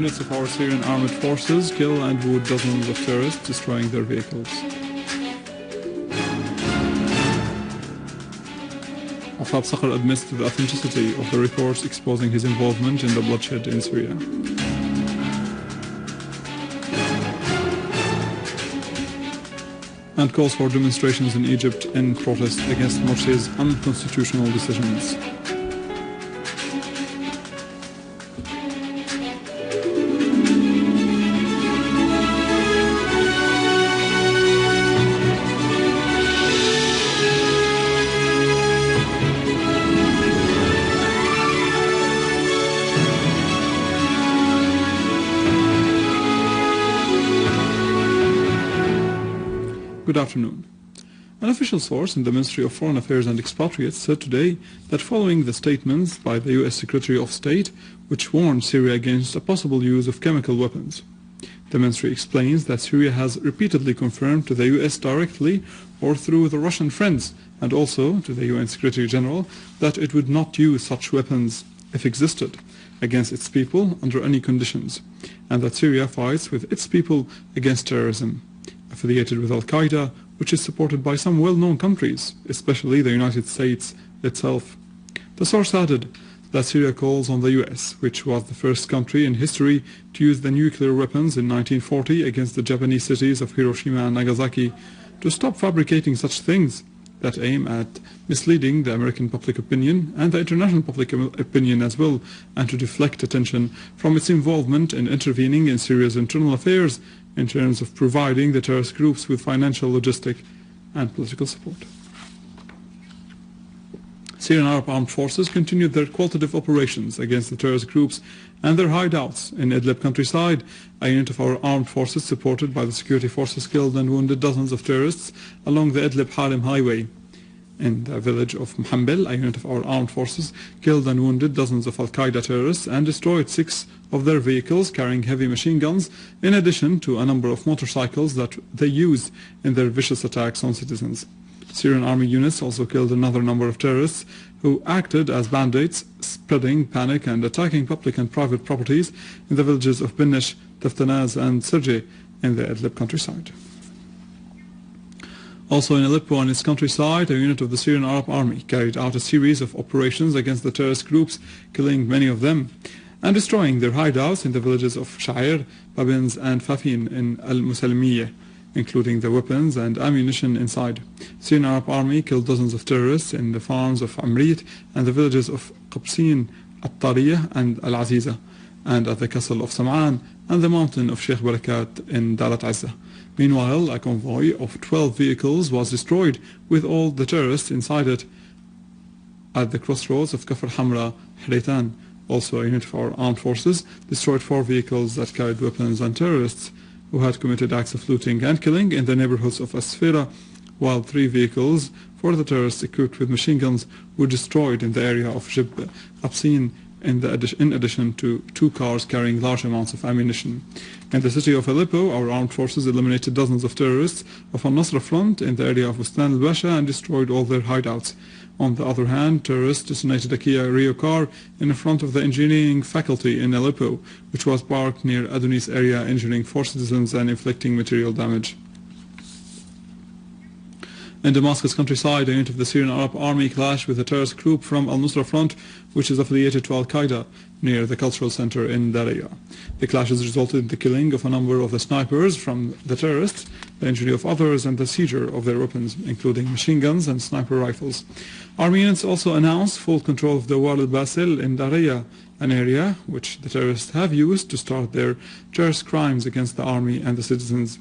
units of our Syrian armed forces kill and wound dozens of terrorists, destroying their vehicles. Oqab Saqer admits to the authenticity of the reports exposing his involvement in the bloodshed in Syria. And calls for demonstrations in Egypt in protest against Morsi's unconstitutional decisions. Good afternoon. An official source in the Ministry of Foreign Affairs and Expatriates said today that following the statements by the U.S. Secretary of State, which warned Syria against a possible use of chemical weapons, the ministry explains that Syria has repeatedly confirmed to the U.S. directly or through the Russian friends and also to the UN Secretary General that it would not use such weapons, if existed, against its people under any conditions, and that Syria fights with its people against terrorism, affiliated with al-Qaeda, which is supported by some well-known countries, especially the United States itself. The source added that Syria calls on the US, which was the first country in history to use the nuclear weapons in 1940 against the Japanese cities of Hiroshima and Nagasaki, to stop fabricating such things that aim at misleading the American public opinion and the international public opinion as well, and to deflect attention from its involvement in intervening in Syria's internal affairs in terms of providing the terrorist groups with financial, logistic, and political support. Syrian Arab armed forces continued their qualitative operations against the terrorist groups and their hideouts in Idlib countryside. A unit of our armed forces supported by the security forces killed and wounded dozens of terrorists along the Idlib-Harim highway. In the village of Mhambil, a unit of our armed forces killed and wounded dozens of al-Qaeda terrorists and destroyed 6 of their vehicles carrying heavy machine guns, in addition to a number of motorcycles that they used in their vicious attacks on citizens. Syrian army units also killed another number of terrorists who acted as bandits, spreading panic and attacking public and private properties in the villages of Binish, Taftanaz and Sirje in the Idlib countryside. Also in Aleppo and its countryside, a unit of the Syrian Arab Army carried out a series of operations against the terrorist groups, killing many of them, and destroying their hideouts in the villages of Saqer, Babins and Fafin in al-Musalmiyyah, including the weapons and ammunition inside. Syrian Arab Army killed dozens of terrorists in the farms of Amrit and the villages of Qabsin, At-Tariyah and Al-Aziza, and at the castle of Sam'an and the mountain of Sheikh Barakat in Dalat Azza. Meanwhile, a convoy of 12 vehicles was destroyed with all the terrorists inside it at the crossroads of Kafr Hamra, Hritan. Also, a unit of our armed forces destroyed 4 vehicles that carried weapons and terrorists who had committed acts of looting and killing in the neighborhoods of Asfira, while 3 vehicles for the terrorists equipped with machine guns were destroyed in the area of Jib Absin, in addition to 2 cars carrying large amounts of ammunition. In the city of Aleppo, our armed forces eliminated dozens of terrorists of al-Nusra Front in the area of Bustan al-Basha and destroyed all their hideouts. On the other hand, terrorists detonated a Kia Rio car in front of the engineering faculty in Aleppo, which was parked near Adonis area, injuring 4 citizens and inflicting material damage. In Damascus countryside, a unit of the Syrian Arab Army clashed with a terrorist group from al-Nusra Front, which is affiliated to al-Qaeda, near the cultural center in Daraya. The clashes resulted in the killing of a number of the snipers from the terrorists, the injury of others, and the seizure of their weapons, including machine guns and sniper rifles. Army units also announced full control of the Wal al-Basil in Daraya, an area which the terrorists have used to start their terrorist crimes against the army and the citizens.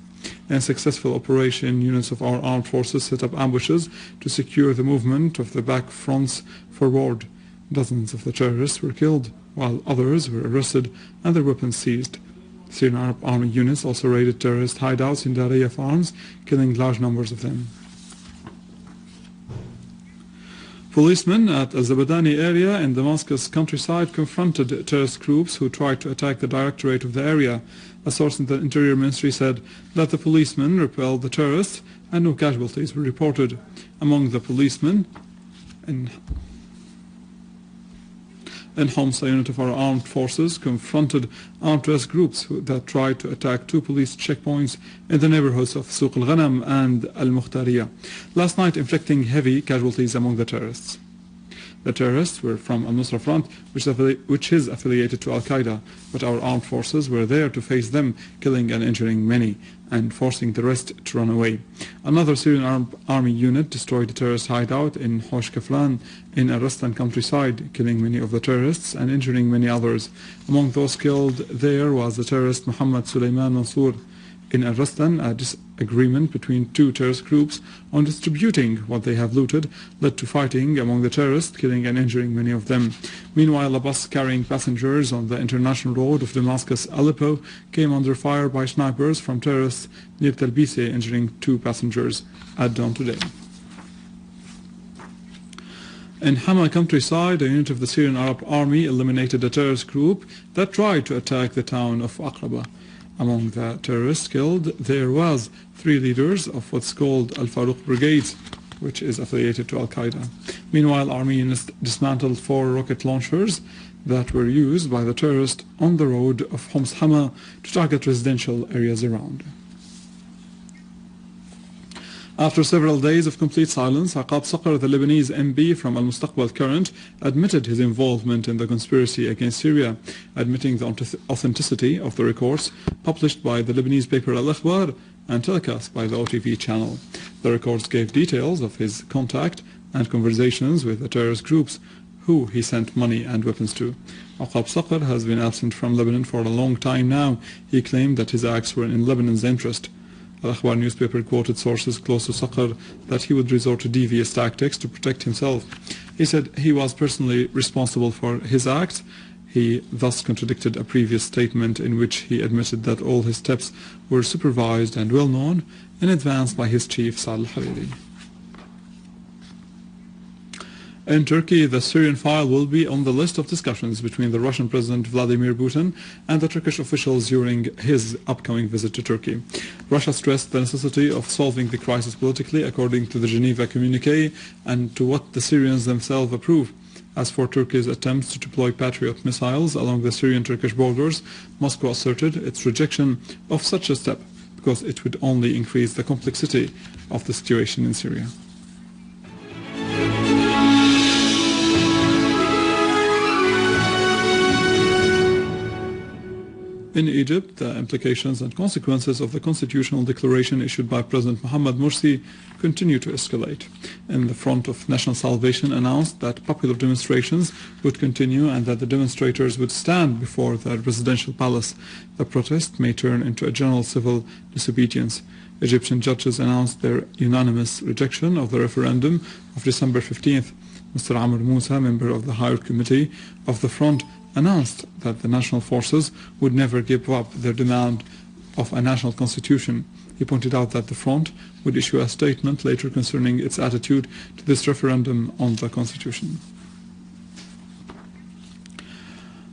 In a successful operation, units of our armed forces set up ambushes to secure the movement of the back fronts forward. Dozens of the terrorists were killed, while others were arrested and their weapons seized. Syrian Arab Army units also raided terrorist hideouts in Daraya farms, killing large numbers of them. Policemen at al-Zabadani area in Damascus countryside confronted terrorist groups who tried to attack the directorate of the area. A source in the Interior Ministry said that the policemen repelled the terrorists and no casualties were reported. Among the policemen, In Homs, a unit of our armed forces confronted armed terrorist groups that tried to attack two police checkpoints in the neighborhoods of Suq al-Ghanam and al-Mukhtariyah, last night inflicting heavy casualties among the terrorists. The terrorists were from al-Nusra Front, which is affiliated to al-Qaeda, but our armed forces were there to face them, killing and injuring many, and forcing the rest to run away. Another Syrian army unit destroyed a terrorist hideout in Hosh Kaflan in Al-Rastan countryside, killing many of the terrorists and injuring many others. Among those killed there was the terrorist Muhammad Sulaiman Mansour. In Al-Rastan, a disagreement between two terrorist groups on distributing what they have looted led to fighting among the terrorists, killing and injuring many of them. Meanwhile, a bus carrying passengers on the international road of Damascus-Aleppo came under fire by snipers from terrorists near Talbise, injuring two passengers at dawn today. In Hama countryside, a unit of the Syrian Arab Army eliminated a terrorist group that tried to attack the town of Oqab. Among the terrorists killed, there was 3 leaders of what's called Al-Faruq Brigades, which is affiliated to al-Qaeda. Meanwhile, army units dismantled 4 rocket launchers that were used by the terrorists on the road of Homs Hama to target residential areas around. After several days of complete silence, Oqab Saqer, the Lebanese MP from Al-Mustaqbal Current, admitted his involvement in the conspiracy against Syria, admitting the authenticity of the records published by the Lebanese paper Al-Akhbar and telecast by the OTV channel. The records gave details of his contact and conversations with the terrorist groups who he sent money and weapons to. Oqab Saqer has been absent from Lebanon for a long time now. He claimed that his acts were in Lebanon's interest. Al-Akhbar newspaper quoted sources close to Saqer that he would resort to devious tactics to protect himself. He said he was personally responsible for his acts. He thus contradicted a previous statement in which he admitted that all his steps were supervised and well known in advance by his chief Saad al-Hariri. In Turkey, the Syrian file will be on the list of discussions between the Russian President Vladimir Putin and the Turkish officials during his upcoming visit to Turkey. Russia stressed the necessity of solving the crisis politically according to the Geneva Communique and to what the Syrians themselves approve. As for Turkey's attempts to deploy Patriot missiles along the Syrian-Turkish borders, Moscow asserted its rejection of such a step because it would only increase the complexity of the situation in Syria. In Egypt, the implications and consequences of the constitutional declaration issued by President Mohamed Morsi continue to escalate. In the Front of National Salvation announced that popular demonstrations would continue and that the demonstrators would stand before the presidential palace. The protest may turn into a general civil disobedience. Egyptian judges announced their unanimous rejection of the referendum of December 15th. Mr. Amr Musa, member of the Higher Committee of the Front, announced that the national forces would never give up their demand of a national constitution. He pointed out that the Front would issue a statement later concerning its attitude to this referendum on the constitution.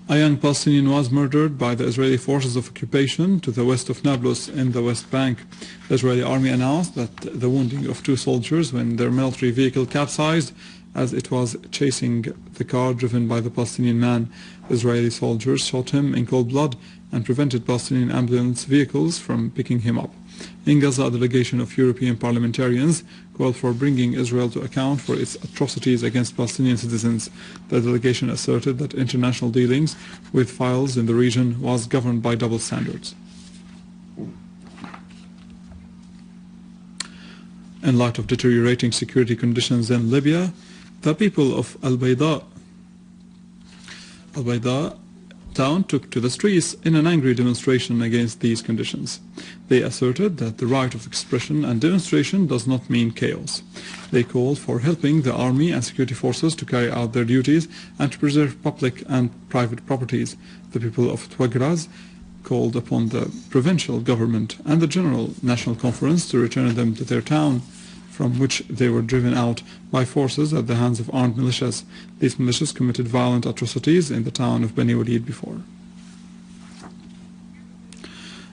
A young Palestinian was murdered by the Israeli forces of occupation to the west of Nablus in the West Bank. The Israeli army announced that the wounding of 2 soldiers when their military vehicle capsized as it was chasing the car driven by the Palestinian man. Israeli soldiers shot him in cold blood and prevented Palestinian ambulance vehicles from picking him up. In Gaza, a delegation of European parliamentarians called for bringing Israel to account for its atrocities against Palestinian citizens. The delegation asserted that international dealings with files in the region was governed by double standards. In light of deteriorating security conditions in Libya, the people of al-Bayda town took to the streets in an angry demonstration against these conditions. They asserted that the right of expression and demonstration does not mean chaos. They called for helping the army and security forces to carry out their duties and to preserve public and private properties. The people of Tawagraz called upon the provincial government and the General National Conference to return them to their town, from which they were driven out by forces at the hands of armed militias. These militias committed violent atrocities in the town of Bani Walid before.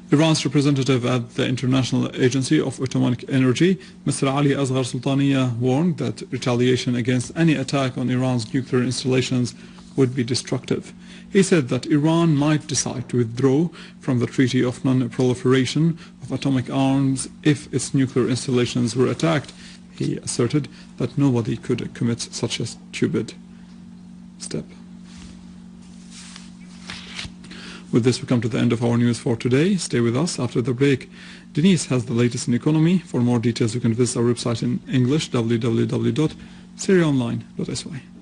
Iran's representative at the International Agency of Atomic Energy, Mr. Ali Asghar Sultaniya, warned that retaliation against any attack on Iran's nuclear installations would be destructive. He said that Iran might decide to withdraw from the Treaty of Non-Proliferation of Atomic Arms if its nuclear installations were attacked. He asserted that nobody could commit such a stupid step. With this, we come to the end of our news for today. Stay with us after the break. Denise has the latest in economy. For more details, you can visit our website in English, www.syriaonline.sy.